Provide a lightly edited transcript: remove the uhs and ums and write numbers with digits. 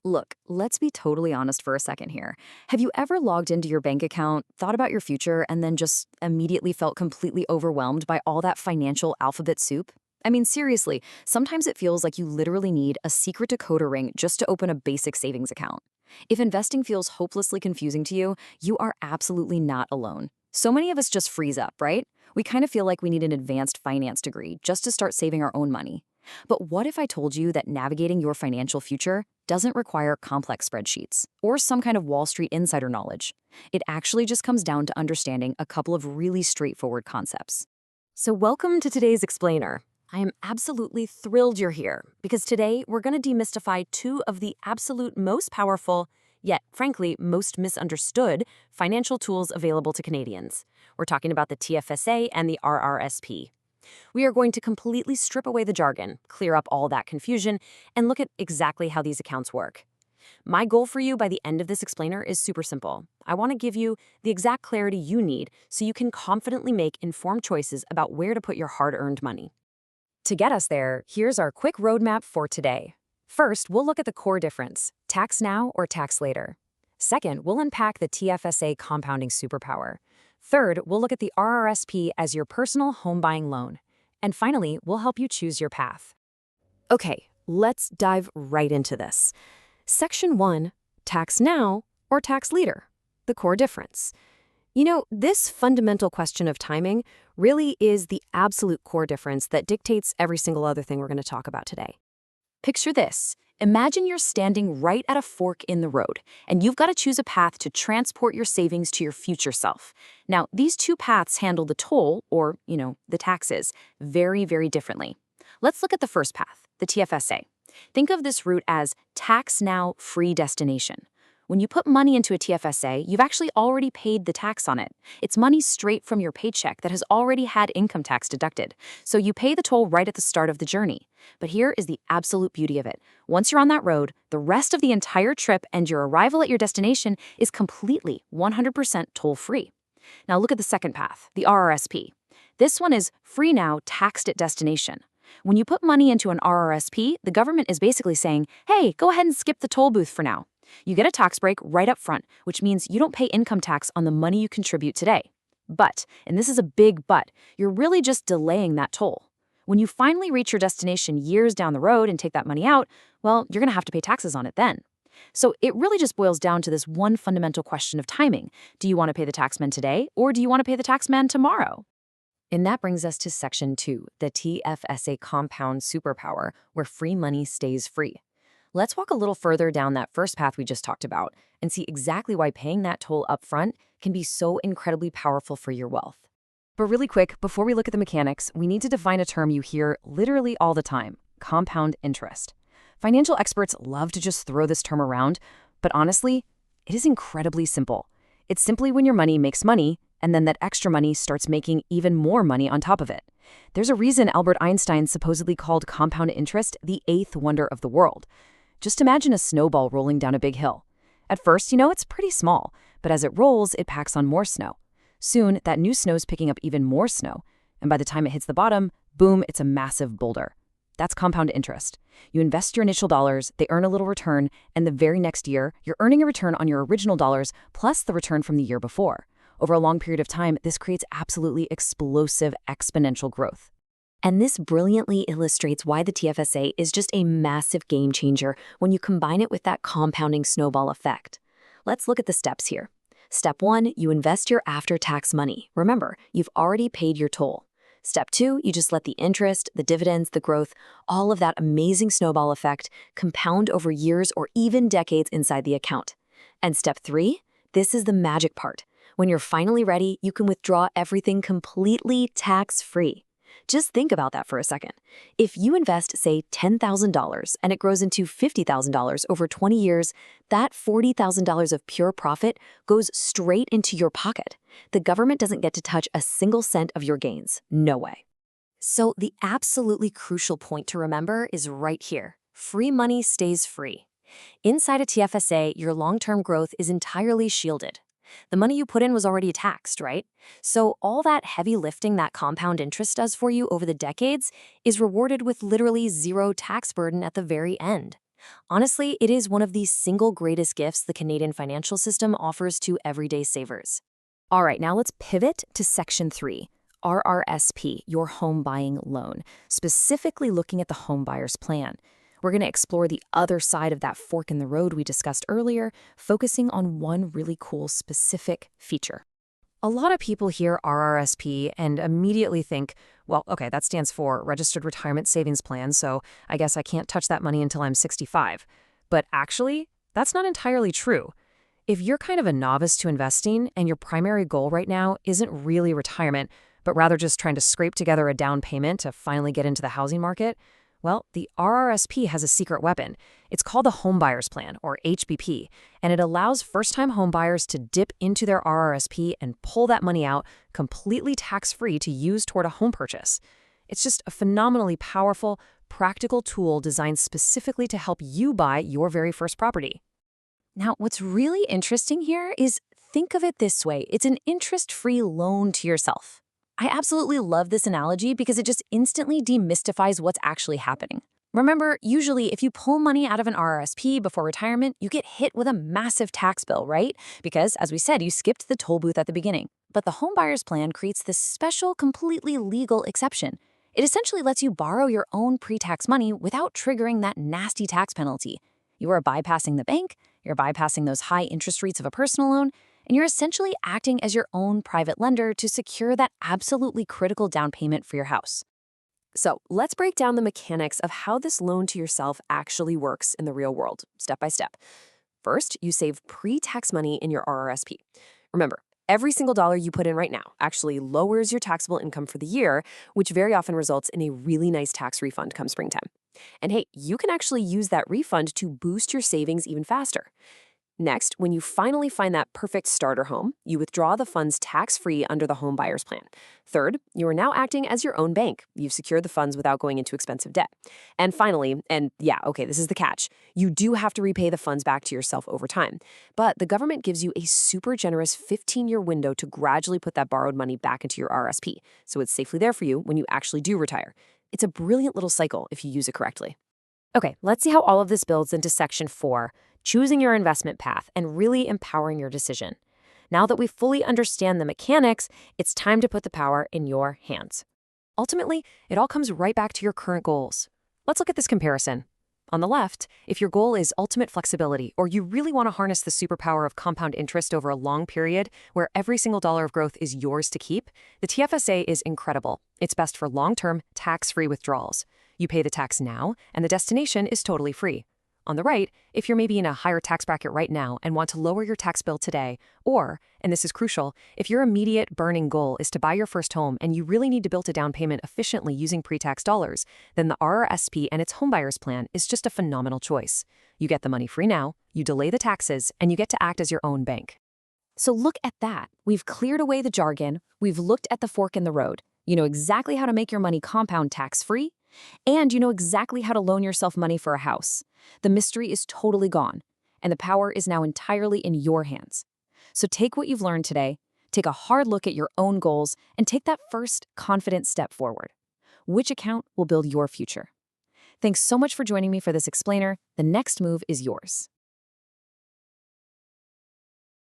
Look, let's be totally honest for a second here. Have you ever logged into your bank account, thought about your future, and then just immediately felt completely overwhelmed by all that financial alphabet soup? I mean, seriously, sometimes it feels like you literally need a secret decoder ring just to open a basic savings account. If investing feels hopelessly confusing to you, you are absolutely not alone. So many of us just freeze up, right? We kind of feel like we need an advanced finance degree just to start saving our own money. But what if I told you that navigating your financial future doesn't require complex spreadsheets or some kind of Wall Street insider knowledge? It actually just comes down to understanding a couple of really straightforward concepts. So welcome to today's Explainer. I am absolutely thrilled you're here because today we're going to demystify two of the absolute most powerful, yet frankly most misunderstood, financial tools available to Canadians. We're talking about the TFSA and the RRSP. We are going to completely strip away the jargon, clear up all that confusion, and look at exactly how these accounts work. My goal for you by the end of this explainer is super simple. I want to give you the exact clarity you need so you can confidently make informed choices about where to put your hard-earned money. To get us there, here's our quick roadmap for today. First, we'll look at the core difference, tax now or tax later. Second, we'll unpack the TFSA compounding superpower. Third, we'll look at the RRSP as your personal home buying loan. And finally, we'll help you choose your path. Okay, let's dive right into this. Section 1, tax now or tax later, the core difference. You know, this fundamental question of timing really is the absolute core difference that dictates every single other thing we're going to talk about today. Picture this. Imagine you're standing right at a fork in the road, and you've got to choose a path to transport your savings to your future self. Now, these two paths handle the toll, or, the taxes, very, very differently. Let's look at the first path, the TFSA. Think of this route as tax now, free destination. When you put money into a TFSA, you've actually already paid the tax on it. It's money straight from your paycheck that has already had income tax deducted. So you pay the toll right at the start of the journey. But here is the absolute beauty of it. Once you're on that road, the rest of the entire trip and your arrival at your destination is completely 100% toll-free. Now look at the second path, the RRSP. This one is free now, taxed at destination. When you put money into an RRSP, the government is basically saying, hey, go ahead and skip the toll booth for now. You get a tax break right up front, which means you don't pay income tax on the money you contribute today. But, and this is a big but, you're really just delaying that toll. When you finally reach your destination years down the road and take that money out, well, you're going to have to pay taxes on it then. So it really just boils down to this one fundamental question of timing. Do you want to pay the taxman today, or do you want to pay the taxman tomorrow? And that brings us to Section 2, the TFSA compound superpower, where free money stays free. Let's walk a little further down that first path we just talked about and see exactly why paying that toll up front can be so incredibly powerful for your wealth. But really quick, before we look at the mechanics, we need to define a term you hear literally all the time, compound interest. Financial experts love to just throw this term around, but honestly, it is incredibly simple. It's simply when your money makes money, and then that extra money starts making even more money on top of it. There's a reason Albert Einstein supposedly called compound interest the eighth wonder of the world. Just imagine a snowball rolling down a big hill. At first, it's pretty small, but as it rolls, it packs on more snow. Soon, that new snow's picking up even more snow, and by the time it hits the bottom, boom, it's a massive boulder. That's compound interest. You invest your initial dollars, they earn a little return, and the very next year, you're earning a return on your original dollars plus the return from the year before. Over a long period of time, this creates absolutely explosive exponential growth. And this brilliantly illustrates why the TFSA is just a massive game changer when you combine it with that compounding snowball effect. Let's look at the steps here. Step 1, you invest your after-tax money. Remember, you've already paid your toll. Step 2, you just let the interest, the dividends, the growth, all of that amazing snowball effect compound over years or even decades inside the account. And step 3, this is the magic part. When you're finally ready, you can withdraw everything completely tax-free. Just think about that for a second. If you invest, say, $10,000 and it grows into $50,000 over 20 years, that $40,000 of pure profit goes straight into your pocket. The government doesn't get to touch a single cent of your gains. No way. So the absolutely crucial point to remember is right here. Free money stays free. Inside a TFSA, your long-term growth is entirely shielded. The money you put in was already taxed, right? So all that heavy lifting that compound interest does for you over the decades is rewarded with literally zero tax burden at the very end. Honestly, it is one of the single greatest gifts the Canadian financial system offers to everyday savers. All right, now let's pivot to Section 3, RRSP, your home buying loan, specifically looking at the home buyer's plan. We're going to explore the other side of that fork in the road we discussed earlier, focusing on one really cool specific feature. A lot of people hear RRSP and immediately think, well, okay, that stands for Registered Retirement Savings Plan, so I guess I can't touch that money until I'm 65. But actually, that's not entirely true. If you're kind of a novice to investing and your primary goal right now isn't really retirement, but rather just trying to scrape together a down payment to finally get into the housing market, well, the RRSP has a secret weapon. It's called the Home Buyers Plan, or HBP, and it allows first-time homebuyers to dip into their RRSP and pull that money out completely tax-free to use toward a home purchase. It's just a phenomenally powerful, practical tool designed specifically to help you buy your very first property. Now, what's really interesting here is think of it this way. It's an interest-free loan to yourself. I absolutely love this analogy because it just instantly demystifies what's actually happening. Remember, usually if you pull money out of an RRSP before retirement, you get hit with a massive tax bill, right? Because, as we said, you skipped the toll booth at the beginning. But the home buyer's plan creates this special, completely legal exception. It essentially lets you borrow your own pre-tax money without triggering that nasty tax penalty. You are bypassing the bank, you're bypassing those high interest rates of a personal loan, and you're essentially acting as your own private lender to secure that absolutely critical down payment for your house. So let's break down the mechanics of how this loan to yourself actually works in the real world, step by step. First, you save pre-tax money in your RRSP. Remember, every single dollar you put in right now actually lowers your taxable income for the year, which very often results in a really nice tax refund come springtime. And hey, you can actually use that refund to boost your savings even faster. Next, when you finally find that perfect starter home, you withdraw the funds tax-free under the home buyer's plan. Third, you are now acting as your own bank. You've secured the funds without going into expensive debt. And finally, and yeah, okay, this is the catch, you do have to repay the funds back to yourself over time. But the government gives you a super generous 15-year window to gradually put that borrowed money back into your RSP, so it's safely there for you when you actually do retire. It's a brilliant little cycle if you use it correctly. Okay, let's see how all of this builds into Section 4, choosing your investment path and really empowering your decision. Now that we fully understand the mechanics, it's time to put the power in your hands. Ultimately, it all comes right back to your current goals. Let's look at this comparison. On the left, if your goal is ultimate flexibility, or you really want to harness the superpower of compound interest over a long period where every single dollar of growth is yours to keep, the TFSA is incredible. It's best for long-term, tax-free withdrawals. You pay the tax now, and the destination is totally free. On the right, if you're maybe in a higher tax bracket right now and want to lower your tax bill today, or, and this is crucial, if your immediate burning goal is to buy your first home and you really need to build a down payment efficiently using pre-tax dollars, then the RRSP and its homebuyers plan is just a phenomenal choice. You get the money free now, you delay the taxes, and you get to act as your own bank. So look at that. We've cleared away the jargon, we've looked at the fork in the road. You know exactly how to make your money compound tax-free, and you know exactly how to loan yourself money for a house. The mystery is totally gone, and the power is now entirely in your hands. So take what you've learned today, take a hard look at your own goals, and take that first confident step forward. Which account will build your future? Thanks so much for joining me for this explainer. The next move is yours.